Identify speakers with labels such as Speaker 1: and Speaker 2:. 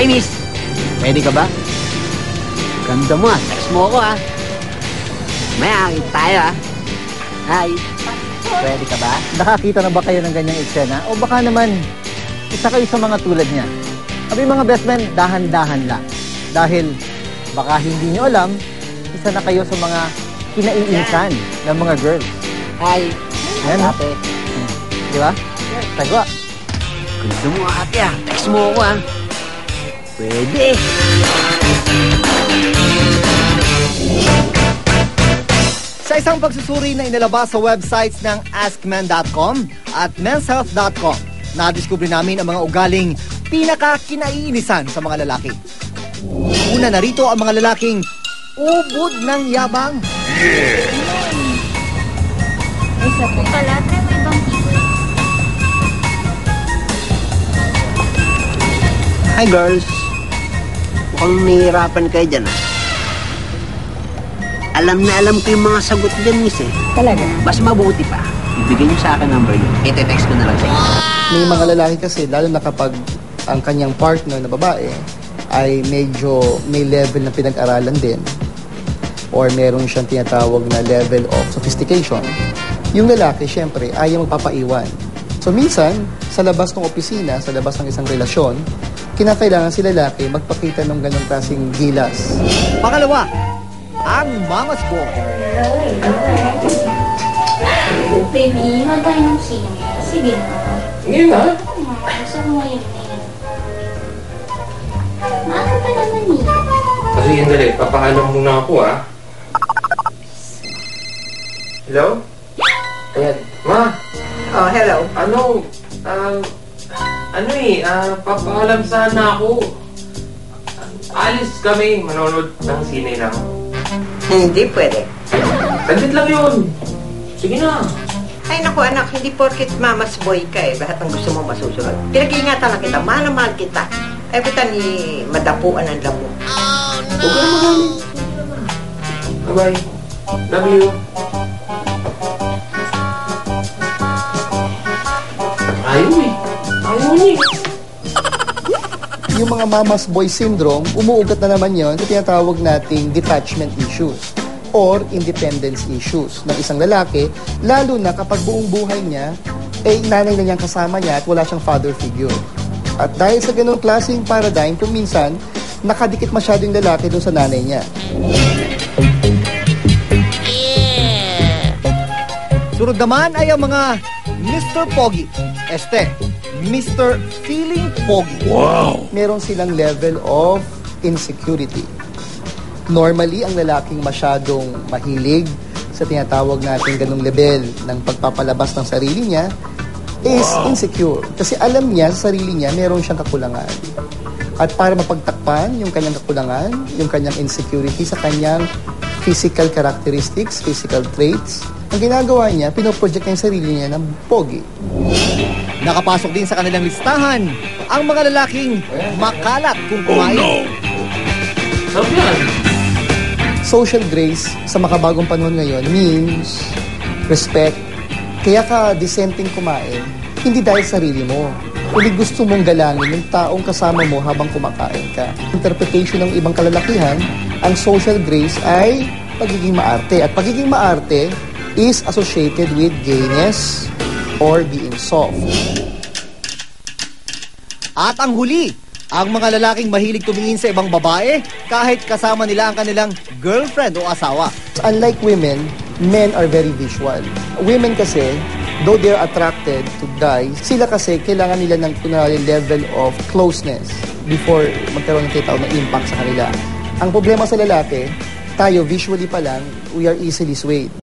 Speaker 1: Hi, miss. Pwede ka ba? Ganda mo, ah. Text mo ako, ah. Maya, kita tayo, ah. Hi. Pwede ka ba?
Speaker 2: Nakakita na ba kayo ng ganyang eksena? O baka naman, isa kayo sa mga tulad niya? Abi mga best men, dahan-dahan lang. Dahil baka hindi nyo alam, isa na kayo sa mga kinaiinisan ng mga girls.
Speaker 1: Hi.
Speaker 2: Yan, ha?
Speaker 1: Ate.
Speaker 2: Di ba? Tagwa.
Speaker 1: Ganda mo, ate, ah. Text mo ako, ah. Pwede.
Speaker 2: Sa isang pagsusuri na inilabas sa websites ng askmen.com at menshealth.com, nadiskubre namin ang mga ugaling pinaka-kinaiinisan sa mga lalaki. Una na rito ang mga lalaking ubod ng yabang.
Speaker 3: Isa po pala, try mo ibang tipo.
Speaker 1: Hi, girls. Mukhang nahihirapan kayo dyan, ah. Alam na alam ko yung mga sagot dyan, miss, eh.
Speaker 3: Talaga?
Speaker 1: Mas mabuti pa. Ibigay niyo sa akin number niyo. Ite-text ko na lang sa inyo.
Speaker 4: May mga lalaki kasi, lalo na kapag ang kanyang partner na babae ay medyo may level na pinag-aralan din or meron siyang tinatawag na level of sophistication, yung lalaki, syempre, ayaw magpapaiwan. So, minsan, sa labas ng opisina, sa labas ng isang relasyon, kinakailangan si lalaki magpakita ng ganong klaseng gilas.
Speaker 2: Pangalawa, ang mama's boy.
Speaker 3: Baby, magay ng sine. Sige na.
Speaker 5: Ngayon na?
Speaker 3: Gusto mo ngayon eh. Maaga pa naman eh.
Speaker 5: Kasi yan dali, papaalam muna ako ah. Hello? Ayan, ma,
Speaker 6: Oh, hello.
Speaker 5: papaalam sana ako. Alis kami, manonood ng sine lang.
Speaker 6: Hindi pwede.
Speaker 5: Saglit lang yun. Sige na.
Speaker 6: Ay naku anak, hindi porkit mama's boy ka eh. Lahat ng gusto mo masusunod. Pinag-iingatan lang kita, mahal na mahal kita. Ay kita ni madapuan ang labo.
Speaker 5: Huwag ka na magalit. Bye-bye. Love you. Ayaw eh. Ayaw niya eh.
Speaker 4: Yung mga mama's boy syndrome, umuugat na naman yon sa tinatawag nating detachment issues or independence issues ng isang lalaki, lalo na kapag buong buhay niya, nanay na niyang kasama niya at wala siyang father figure. At dahil sa ganung klaseng paradigm, kung minsan, nakadikit masyado yung lalaki doon sa nanay niya.
Speaker 2: Sunod naman ay ang mga Mr. Pogi. Mr. Feeling Pogi.
Speaker 4: Meron silang level of insecurity. Normally, ang lalaking masyadong mahilig sa tinatawag natin ganung level ng pagpapalabas ng sarili niya is insecure. Kasi alam niya sa sarili niya, meron siyang kakulangan. At para mapagtakpan yung kanyang kakulangan, yung kanyang insecurity sa kanyang physical characteristics, physical traits, ang ginagawa niya, pinoproject niya yung sarili niya ng pogi.
Speaker 2: Nakapasok din sa kanilang listahan ang mga lalaking makalat kung kumain.
Speaker 5: Sarap yan.
Speaker 4: Social grace sa makabagong panahon ngayon means respect. Kaya ka dissenting kumain, hindi dahil sarili mo. Kundi gusto mong galangin yung taong kasama mo habang kumakain ka. Interpretation ng ibang kalalakihan, ang social grace ay pagiging maarte. At pagiging maarte is associated with gayness or being soft.
Speaker 2: At ang huli, ang mga lalaking mahilig tumingin sa ibang babae kahit kasama nila ang kanilang girlfriend o asawa.
Speaker 4: Unlike women, men are very visual. Women kasi, though they're attracted to guys, sila kasi kailangan nila ng kunwari level of closeness before magkaroon ng kitao ng impact sa kanila. Ang problema sa lalaki, tayo visually pa lang, we are easily swayed.